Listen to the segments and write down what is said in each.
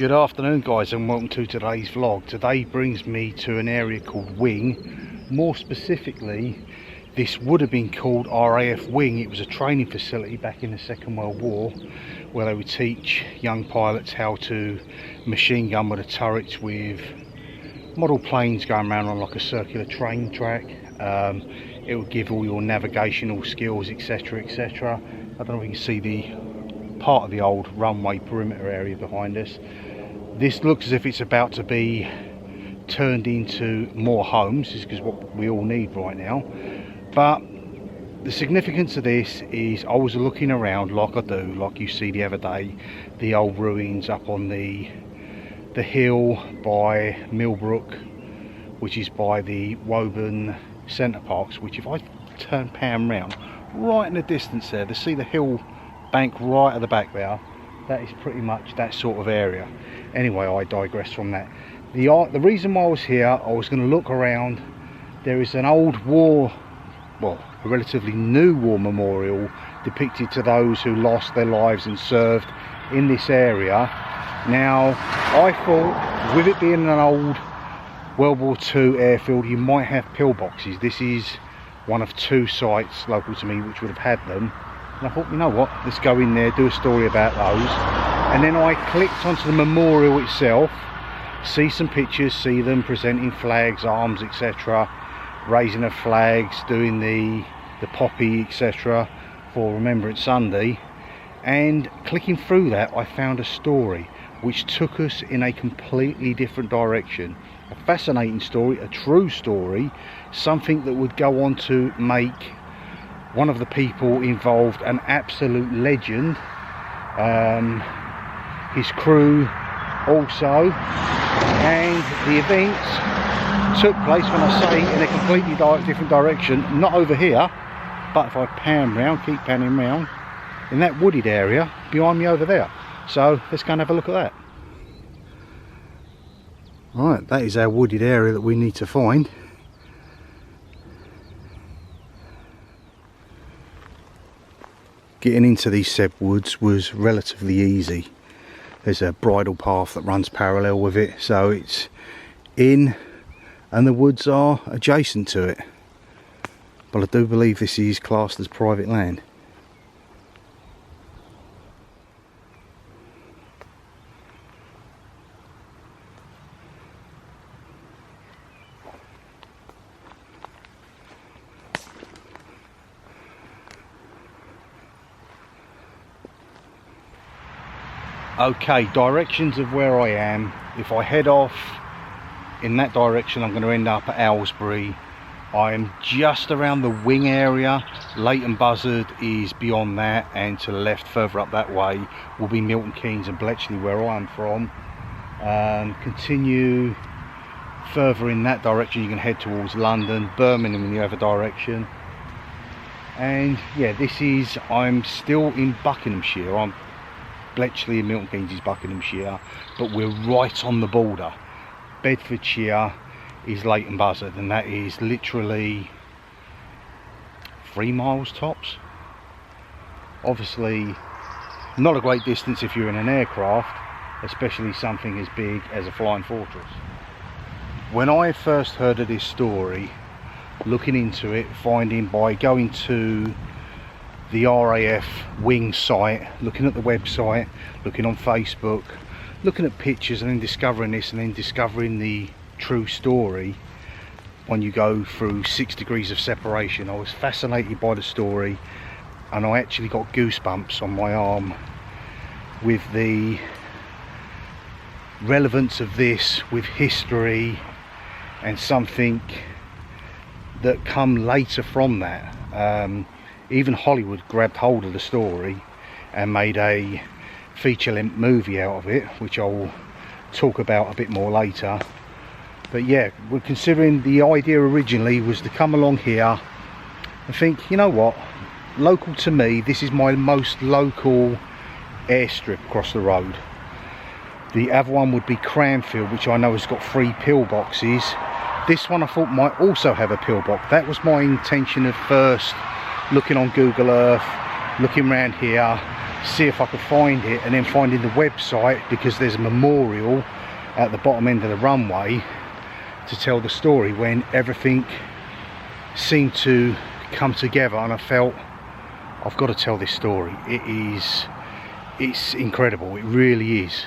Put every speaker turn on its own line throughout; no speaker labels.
Good afternoon guys, and welcome to today's vlog. Today brings me to an area called Wing. More specifically, this would have been called RAF Wing. It was a training facility back in the Second World War where they would teach young pilots how to machine gun with the turrets with model planes going around on like a circular train track. It would give all your navigational skills, etc, etc. I don't know if you can see the part of the old runway perimeter area behind us. This looks as if it's about to be turned into more homes, is because what we all need right now. But the significance of this is I was looking around like I do, like you see the other day, the old ruins up on the hill by Millbrook, which is by the Woburn Centre Parks, which if I turn Pam round, right in the distance there, to see the hill bank right at the back there, that is pretty much that sort of area. Anyway, I digress from that. The reason why I was here, I was going to look around. There is an old war, well, a relatively new war memorial depicted to those who lost their lives and served in this area. Now, I thought with it being an old World War II airfield, you might have pillboxes. This is one of two sites local to me which would have had them. And I thought, you know what, let's go in there, do a story about those. And then I clicked onto the memorial itself, see some pictures, see them presenting flags, arms, etc, raising of flags, doing the poppy, etc, for Remembrance Sunday. And clicking through that, I found a story which took us in a completely different direction. A fascinating story, a true story, something that would go on to make one of the people involved an absolute legend. His crew also, and the events took place, when I say in a completely different direction, not over here, but if I pan round, keep panning round, in that wooded area behind me over there. So let's go and have a look at that. Right, that is our wooded area that we need to find. Getting into these said woods was relatively easy. There's a bridle path that runs parallel with it, so it's in and the woods are adjacent to it. But I do believe this is classed as private land. Okay, directions of where I am. If I head off in that direction, I'm going to end up at Aylesbury. I am just around the Wing area. Leighton Buzzard is beyond that, and to the left further up that way will be Milton Keynes and Bletchley, where I'm from. Continue further in that direction, you can head towards London, Birmingham in the other direction. And yeah, I'm still in Buckinghamshire. Bletchley and Milton Keynes is Buckinghamshire, but we're right on the border. Bedfordshire is Leighton Buzzard, and that is literally 3 miles tops. Obviously not a great distance if you're in an aircraft, especially something as big as a Flying Fortress. When I first heard of this story, looking into it, finding by going to the RAF Wing site, looking at the website, looking on Facebook, looking at pictures, and then discovering this, and then discovering the true story when you go through 6 degrees of separation, I was fascinated by the story, and I actually got goosebumps on my arm with the relevance of this with history and something that come later from that. Even Hollywood grabbed hold of the story and made a feature-length movie out of it, which I'll talk about a bit more later. But yeah, we're considering the idea originally was to come along here and think, you know what, local to me, this is my most local airstrip across the road. The other one would be Cranfield, which I know has got 3 pillboxes. This one I thought might also have a pillbox. That was my intention at first, looking on Google Earth, looking around here, see if I could find it, and then finding the website, because there's a memorial at the bottom end of the runway to tell the story when everything seemed to come together, and I felt I've got to tell this story. It's incredible, it really is.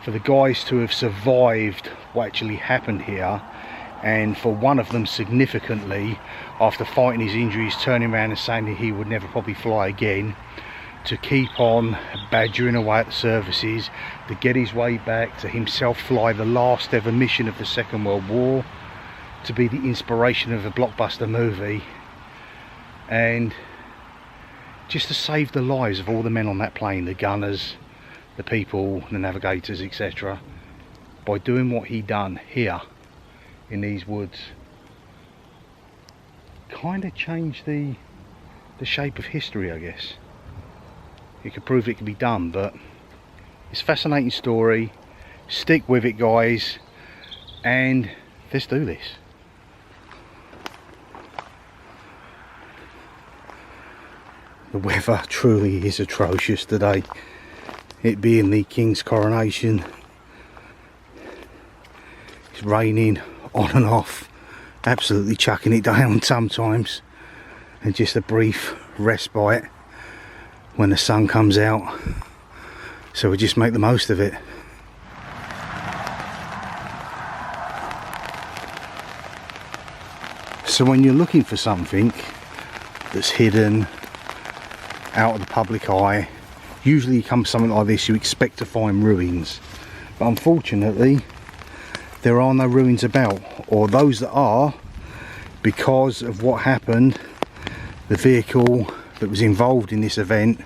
For the guys to have survived what actually happened here, and for one of them significantly, after fighting his injuries, turning around and saying that he would never probably fly again, to keep on badgering away at the services, to get his way back, to himself fly the last ever mission of the Second World War, to be the inspiration of a blockbuster movie, and just to save the lives of all the men on that plane, the gunners, the people, the navigators, etc., by doing what he done here in these woods. Kind of changed the shape of history, I guess. It could prove it can be done, but it's a fascinating story. Stick with it, guys, and let's do this. The weather truly is atrocious today. It being the King's coronation, it's raining on and off, absolutely chucking it down sometimes, and just a brief respite when the sun comes out, so we just make the most of it. So when you're looking for something that's hidden out of the public eye, usually you come to something like this, you expect to find ruins, but unfortunately there are no ruins about, or those that are, because of what happened, the vehicle that was involved in this event,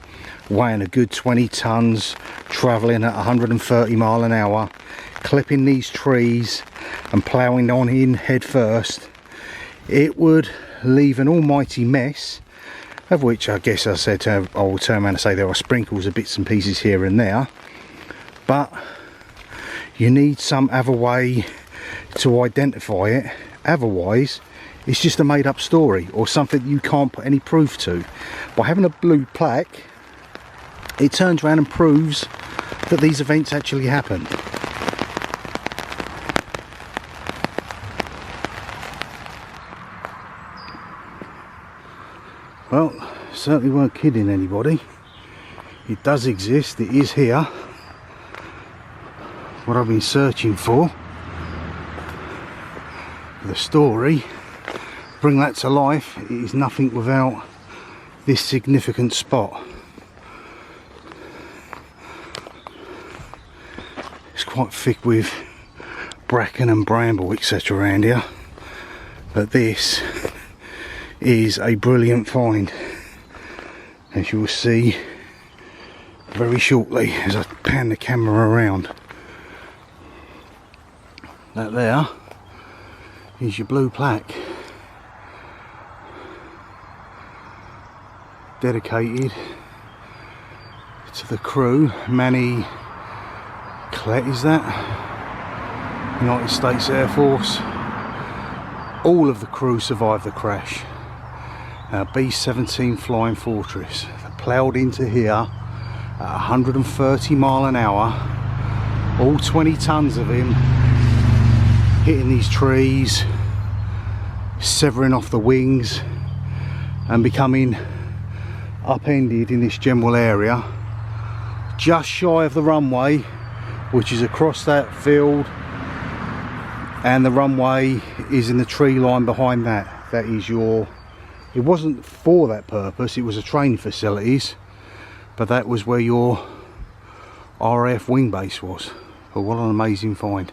weighing a good 20 tons, travelling at 130 mile an hour, clipping these trees and ploughing on in head first, it would leave an almighty mess, of which I guess I said I will turn around and say there are sprinkles of bits and pieces here and there, but you need some other way to identify it. Otherwise it's just a made up story, or something you can't put any proof to. By having a blue plaque, it turns around and proves that these events actually happened. Well, certainly weren't kidding anybody. It does exist, it is here. What I've been searching for, the story, bring that to life. It is nothing without this significant spot. It's quite thick with bracken and bramble, etc. around here, but this is a brilliant find, as you will see very shortly as I pan the camera around. That there is your blue plaque, dedicated to the crew. Manny Klette, is that? United States Air Force. All of the crew survived the crash. B17 FlyingFortress. They ploughed into here at 130 mile an hour, all 20 tons of him, hitting these trees, severing off the wings and becoming upended in this general area just shy of the runway, which is across that field, and the runway is in the tree line behind that. That is your, it wasn't for that purpose, it was a training facilities, but that was where your RAF wing base was. But what an amazing find.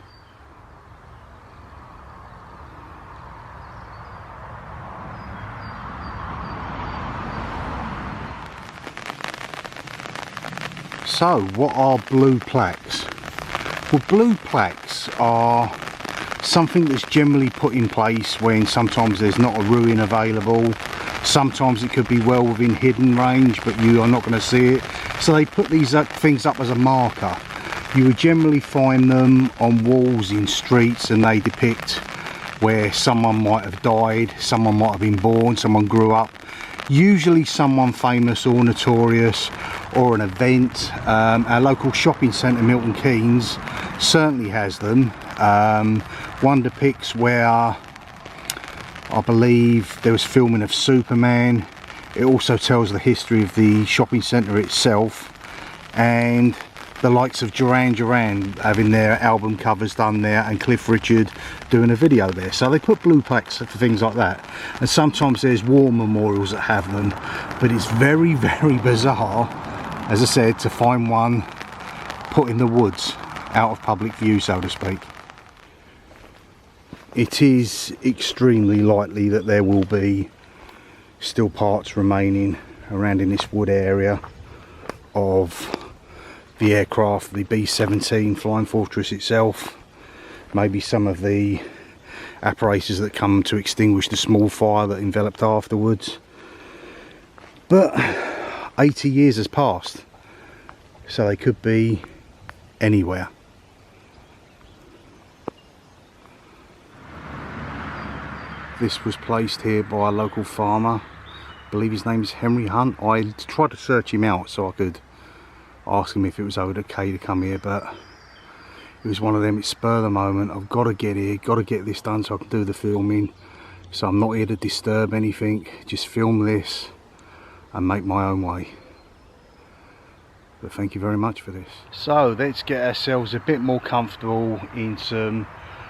So what are blue plaques? Well, blue plaques are something that's generally put in place when sometimes there's not a ruin available, sometimes it could be well within hidden range but you are not going to see it, so they put these things up as a marker. You would generally find them on walls in streets, and they depict where someone might have died, someone might have been born, someone grew up. usually someone famous or notorious, or an event. Our local shopping centre, Milton Keynes, certainly has them. One depicts where I believe there was filming of Superman. It also tells the history of the shopping centre itself, and the likes of Duran Duran having their album covers done there, and Cliff Richard doing a video there. So they put blue plaques for things like that, and sometimes there's war memorials that have them, but it's very, very bizarre, as I said, to find one put in the woods, out of public view, so to speak. It is extremely likely that there will be still parts remaining around in this wood area of the aircraft, the B17 FlyingFortress itself, maybe some of the apparatus that come to extinguish the small fire that enveloped afterwards. But 80 years has passed, so they could be anywhere. This was placed here by a local farmer. I believe his name is Henry Hunt. I tried to search him out so I could ask him if it was okay to come here, but it was one of them, it's spur of the moment, I've got to get here, got to get this done so I can do the filming. So I'm not here to disturb anything, just film this and make my own way. But thank you very much for this. So let's get ourselves a bit more comfortable in some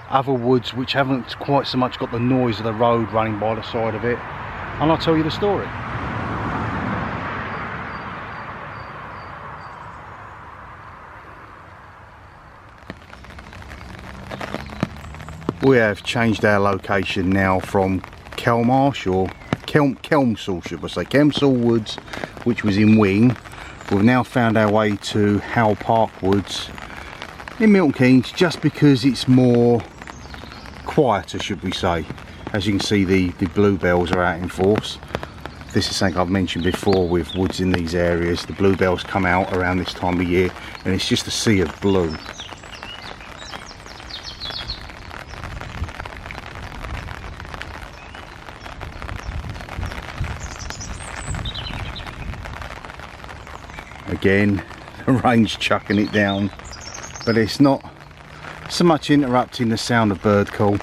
other woods which haven't quite so much got the noise of the road running by the side of it, and I'll tell you the story. We have changed our location now from Kelmarsh, or Kelmsall should I say, Kelmsall Woods, which was in Wing. We've now found our way to Howell Park Woods in Milton Keynes, just because it's more quieter, should we say. As you can see, the bluebells are out in force. This is something I've mentioned before with woods in these areas. The bluebells come out around this time of year and it's just a sea of blue. Again, the rain's chucking it down, but it's not so much interrupting the sound of bird call.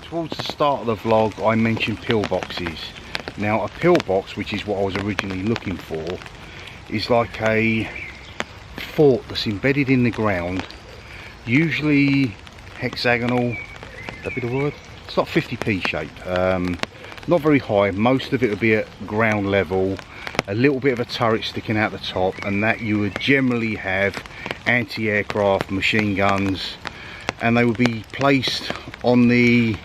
Towards the start of the vlog I mentioned pillboxes. Now a pillbox, which is what I was originally looking for, is like a fort that's embedded in the ground, usually hexagonal, that be the word? It's not 50p shaped, not very high, most of it would be at ground level, a little bit of a turret sticking out the top, and that you would generally have anti-aircraft machine guns, and they would be placed on the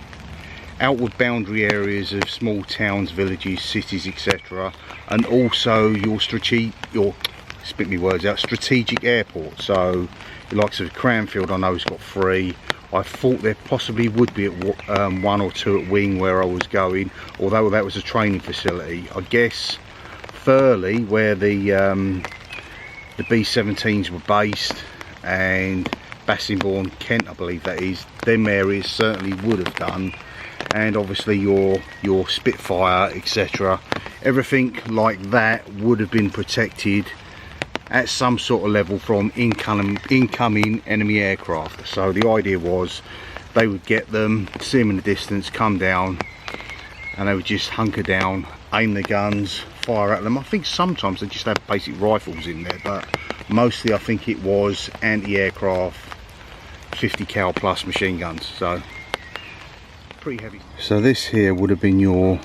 outward boundary areas of small towns, villages, cities, etc., and also your strategic airport. So the likes of Cranfield, I know has got 3. I thought there possibly would be at 1 or 2 at Wing where I was going, although that was a training facility. I guess Thurley, where the B-17s were based, and Bassingbourne, Kent, I believe that is, them areas certainly would have done. And obviously your Spitfire, etc., everything like that would have been protected at some sort of level from incoming enemy aircraft. So the idea was they would get them, see them in the distance, come down, and they would just hunker down, aim the guns, fire at them. I think sometimes they just have basic rifles in there, but mostly I think it was anti-aircraft 50 cal plus machine guns. So pretty heavy. So this here would have been your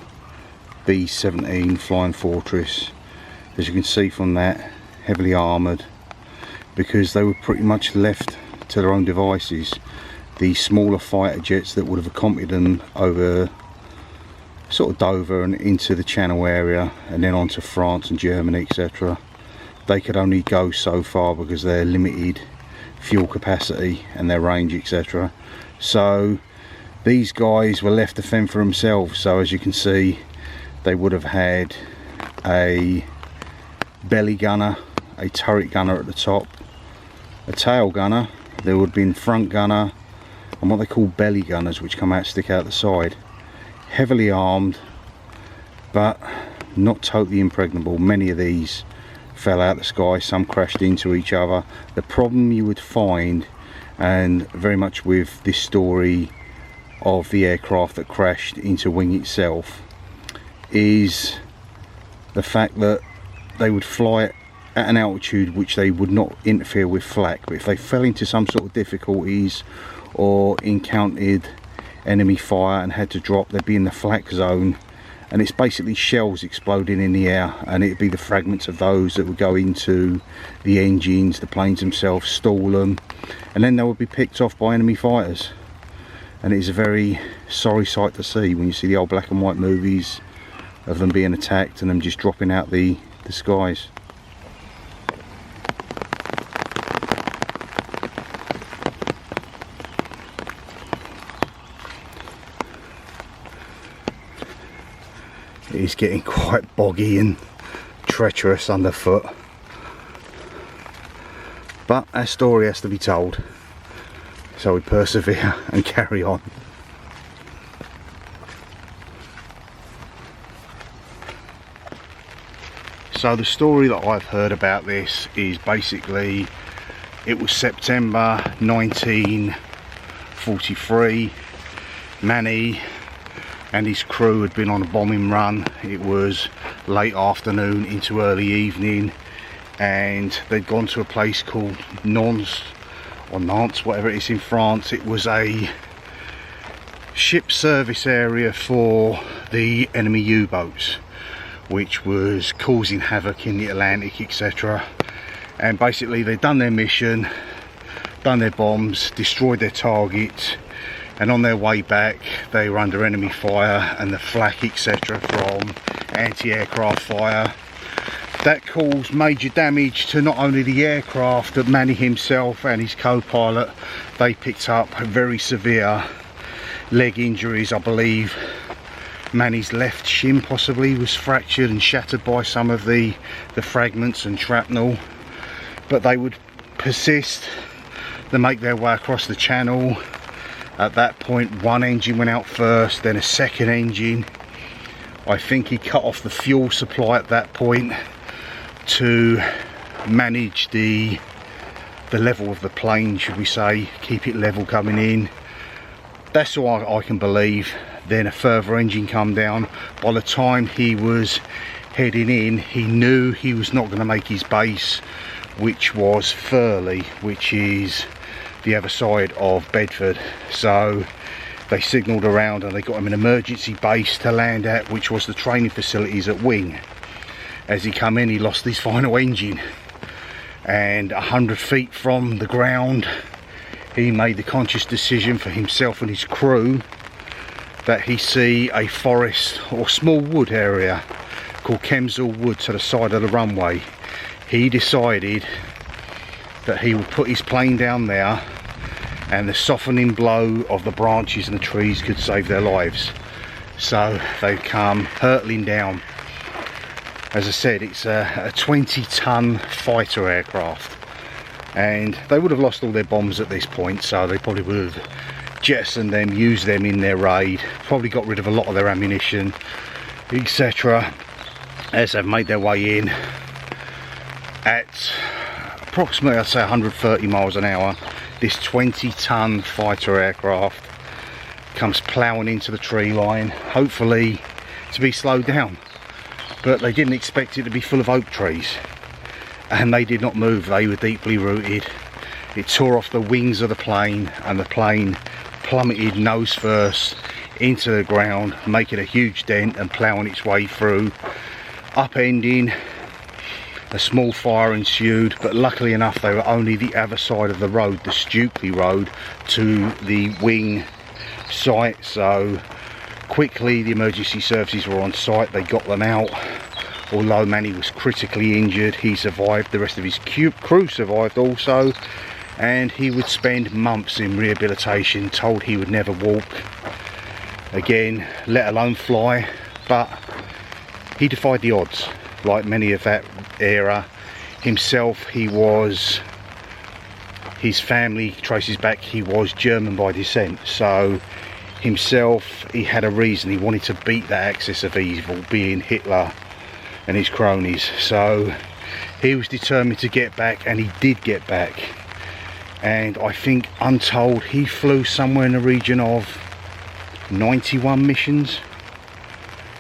B17 FlyingFortress. As you can see from that, heavily armoured, because they were pretty much left to their own devices. The smaller fighter jets that would have accompanied them over sort of Dover and into the Channel area and then on to France and Germany, etc., they could only go so far because they're limited fuel capacity and their range, etc. So these guys were left to fend for themselves. So as you can see, they would have had a belly gunner, a turret gunner at the top, a tail gunner, there would have been front gunner, and what they call belly gunners, which come out, stick out the side. Heavily armed, but not totally impregnable. Many of these fell out the sky, some crashed into each other. The problem you would find, and very much with this story of the aircraft that crashed into wing itself, is the fact that they would fly at an altitude which they would not interfere with flak, but if they fell into some sort of difficulties or encountered enemy fire and had to drop, they'd be in the flak zone, and it's basically shells exploding in the air, and it'd be the fragments of those that would go into the engines, the planes themselves, stall them, and then they would be picked off by enemy fighters. And it is a very sorry sight to see when you see the old black and white movies of them being attacked and them just dropping out the skies. It is getting quite boggy and treacherous underfoot, but our story has to be told, so we persevere and carry on. So the story that I've heard about this is basically, it was September 1943. Manny and his crew had been on a bombing run. It was late afternoon into early evening, and they'd gone to a place called Nantes, whatever it is, in France. It was a ship service area for the enemy U-boats, which was causing havoc in the Atlantic, etc. And basically they'd done their mission, done their bombs, destroyed their targets, and on their way back they were under enemy fire and the flak, etc., from anti-aircraft fire. That caused major damage to not only the aircraft, but Manny himself and his co-pilot. They picked up very severe leg injuries. I believe Manny's left shin possibly was fractured and shattered by some of the fragments and shrapnel, but they would persist. They make their way across the channel. At that point, one engine went out first, then a second engine. I think he cut off the fuel supply at that point to manage the level of the plane, should we say, keep it level coming in. That's all I can believe. Then a further engine come down. By the time he was heading in, he knew he was not going to make his base, which was Furley, which is the other side of Bedford. So they signalled around and they got him an emergency base to land at, which was the training facilities at Wing. As he come in, he lost his final engine, and 100 feet from the ground he made the conscious decision for himself and his crew that he see a forest or small wood area called Kemsall Wood to the side of the runway. He decided that he would put his plane down there, and the softening blow of the branches and the trees could save their lives. So they come hurtling down. As I said, it's a 20-ton fighter aircraft, and they would have lost all their bombs at this point, so they probably would have jettisoned them, used them in their raid, probably got rid of a lot of their ammunition, etc. As they've made their way in at approximately, I'd say, 130 miles an hour, this 20-ton fighter aircraft comes ploughing into the tree line, hopefully to be slowed down. But they didn't expect it to be full of oak trees, and they did not move. They were deeply rooted. It tore off the wings of the plane, and the plane plummeted nose first into the ground, making a huge dent and ploughing its way through, upending. A small fire ensued, but luckily enough they were only the other side of the road, the Stukely Road, to the Wing site. So quickly the emergency services were on site. They got them out. Although Manny was critically injured, he survived. The rest of his crew survived also, and he would spend months in rehabilitation, told he would never walk again, let alone fly. But he defied the odds, like many of that era. Himself, his family traces back, he was German by descent, so himself, he had a reason. He wanted to beat that axis of evil, being Hitler and his cronies. So he was determined to get back, and he did get back. And I think, untold, he flew somewhere in the region of 91 missions.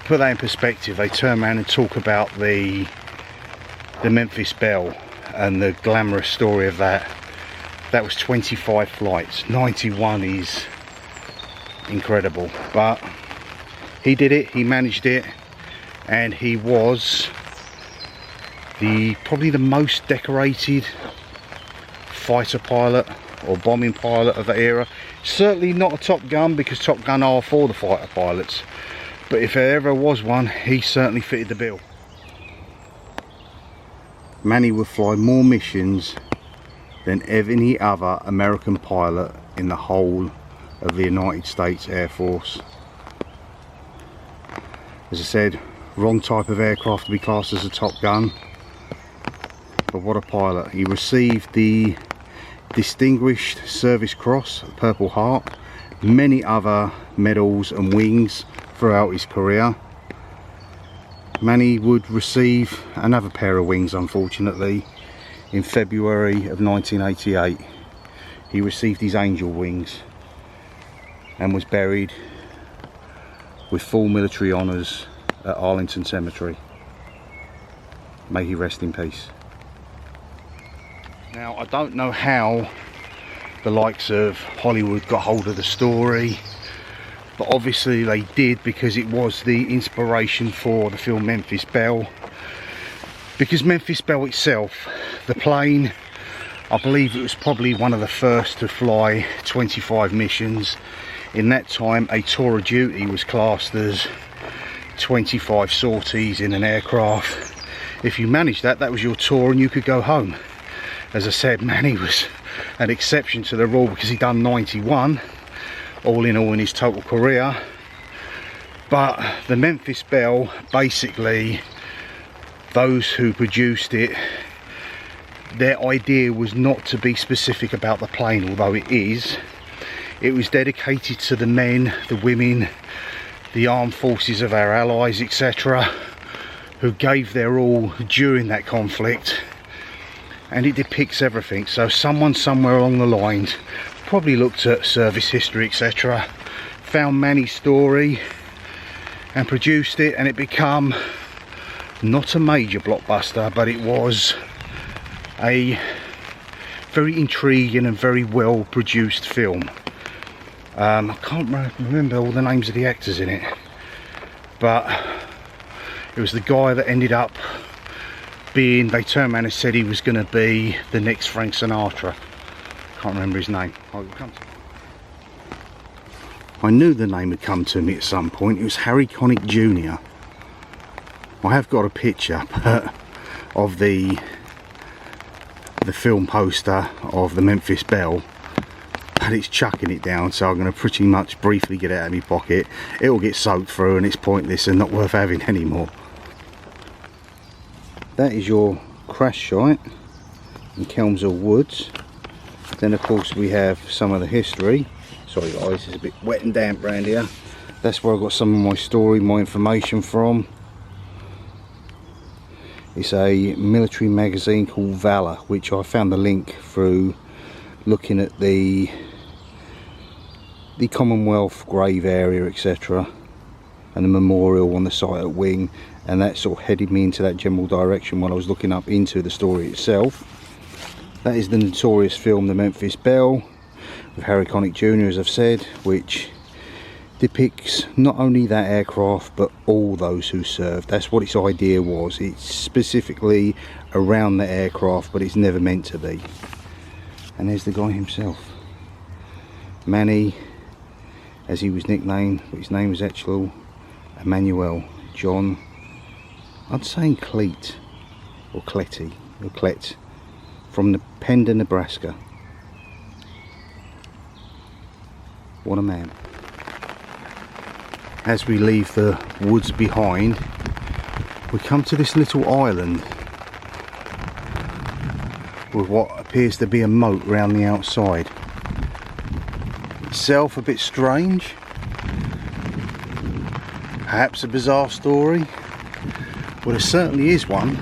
Put that in perspective, they turn around and talk about the Memphis Bell and the glamorous story of that. That was 25 flights. 91 is incredible, but he did it, he managed it, and he was probably the most decorated fighter pilot or bombing pilot of the era. Certainly not a Top Gun, because Top Gun are for the fighter pilots, but if there ever was one, he certainly fitted the bill. Manny would fly more missions than any other American pilot in the whole of the United States Air Force. As I said, wrong type of aircraft to be classed as a Top Gun, but what a pilot. He received the Distinguished Service Cross, Purple Heart, many other medals and wings throughout his career. Manny would receive another pair of wings, unfortunately, in February of 1988. He received his angel wings and was buried with full military honours at Arlington Cemetery. May he rest in peace. Now, I don't know how the likes of Hollywood got hold of the story, but obviously they did, because it was the inspiration for the film Memphis Bell. Because Memphis Bell itself, the plane, I believe it was probably one of the first to fly 25 missions. In that time, a tour of duty was classed as 25 sorties in an aircraft. If you managed that, that was your tour and you could go home. As I said, Manny was an exception to the rule, because he done 91 all in his total career. But the Memphis Bell, basically, those who produced it, their idea was not to be specific about the plane, although it is. It was dedicated to the men, the women, the armed forces of our allies, etc., who gave their all during that conflict. And it depicts everything. So someone somewhere along the lines probably looked at service history, etc., found Manny's story and produced it, and it became not a major blockbuster, but it was a very intriguing and very well produced film. I can't remember all the names of the actors in it, but it was the guy that ended up being, they turned around and said he was going to be the next Frank Sinatra. Can't remember his name. I knew the name had come to me at some point. It was Harry Connick Jr. I have got a picture of the film poster of the Memphis Bell, but it's chucking it down, so I'm going to pretty much briefly get it out of my pocket. It will get soaked through and it's pointless and not worth having anymore. That is your crash site in Kelmsall Woods. Then of course we have some of the history. Sorry guys, it's a bit wet and damp around here. That's where I got some of my story, my information from. It's a military magazine called Valor, which I found the link through looking at the Commonwealth grave area, etc., and the memorial on the site at Wing, and that sort of headed me into that general direction while I was looking up into the story itself. That is the notorious film The Memphis Bell, with Harry Connick Jr., as I've said, which depicts not only that aircraft but all those who served. That's what its idea was. It's specifically around the aircraft, but it's never meant to be. And there's the guy himself, Manny, as he was nicknamed, but his name was actually Immanuel John, I'd say Klette, or Klette, from Pender, Nebraska. What a man. As we leave the woods behind, we come to this little island with what appears to be a moat round the outside. Itself a bit strange, perhaps a bizarre story. Well, there certainly is one,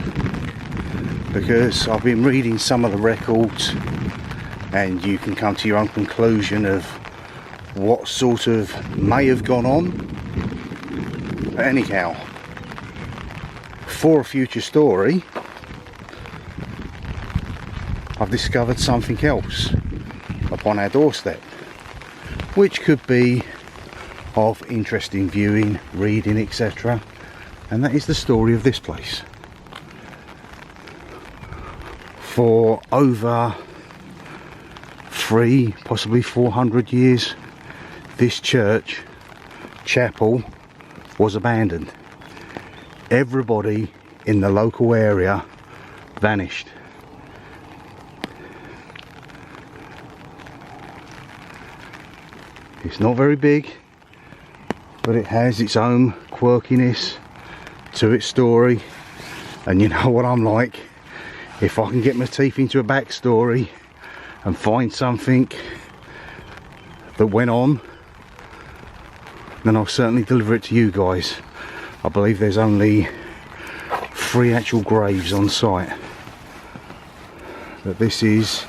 because I've been reading some of the records and you can come to your own conclusion of what sort of may have gone on. But anyhow, for a future story, I've discovered something else upon our doorstep, which could be of interesting viewing, reading, etc. And that is the story of this place. For over 300, possibly 400 years, this chapel was abandoned. Everybody in the local area vanished. It's not very big, but it has its own quirkiness to its story. And you know what I'm like, if I can get my teeth into a backstory and find something that went on, then I'll certainly deliver it to you guys. I believe there's only 3 actual graves on site. But this is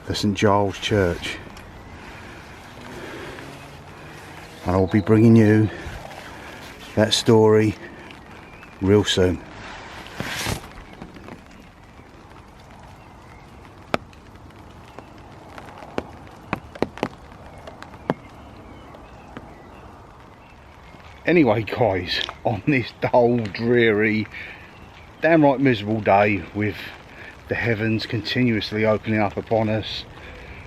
the St Giles Church. And I'll be bringing you that story real soon. Anyway guys, on this dull, dreary, downright miserable day with the heavens continuously opening up upon us,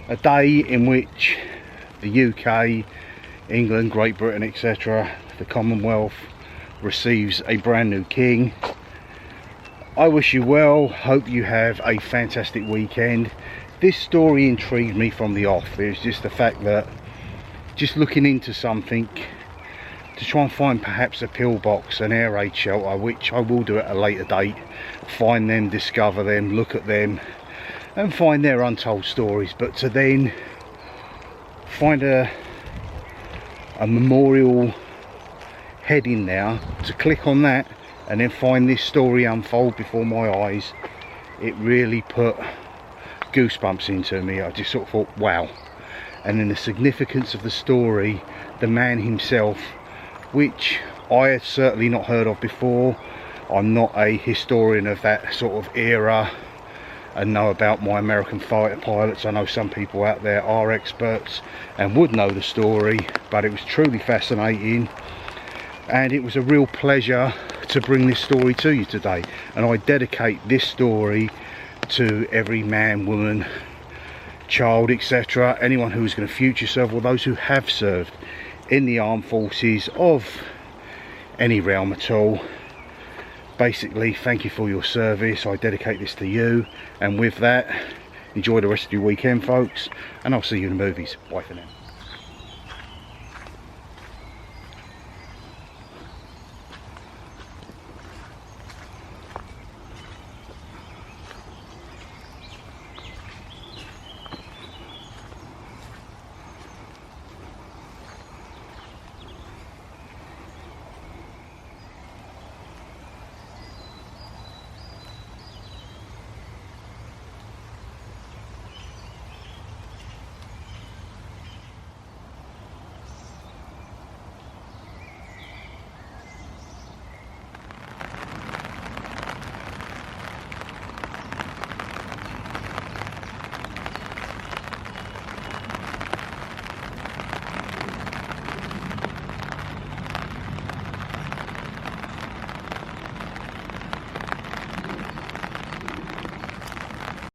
a day in which the UK, England, Great Britain, etc., the Commonwealth receives a brand new king, I wish you well, hope you have a fantastic weekend. This story intrigued me from the off. There's just the fact that just looking into something to try and find perhaps a pillbox, an air raid shelter, which I will do at a later date, find them, discover them, look at them and find their untold stories, but to then find a memorial heading now, to click on that and then find this story unfold before my eyes, it really put goosebumps into me. I just sort of thought, wow. And then the significance of the story, the man himself, which I had certainly not heard of before. I'm not a historian of that sort of era and know about my American fighter pilots. I know some people out there are experts and would know the story, but it was truly fascinating and it was a real pleasure to bring this story to you today. And I dedicate this story to every man, woman, child, etc., anyone who is going to future serve or those who have served in the armed forces of any realm at all. Basically, thank you for your service. I dedicate this to you, and with that, enjoy the rest of your weekend folks, and I'll see you in the movies. Bye for now.